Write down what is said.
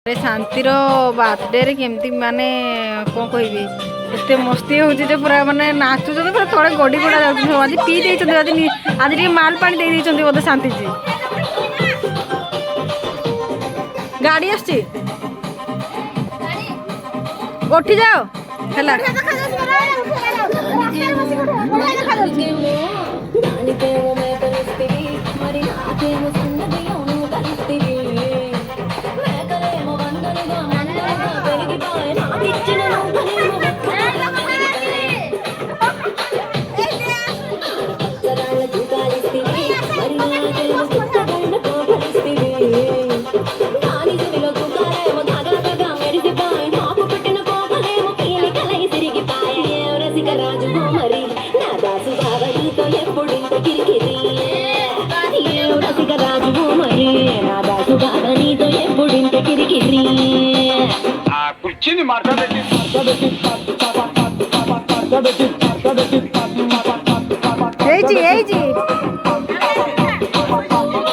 शांतिर बर्थडे केमती माने कौन कहबी एते मस्ती होची जे पूरा माने नाचुछ पूरा तले गडी गुड़ा जाउछ आज पी देइछन आज टी माल पानी दे देइछन बोधे शांति जी गाड़ी आछी उठी जाओ हला जी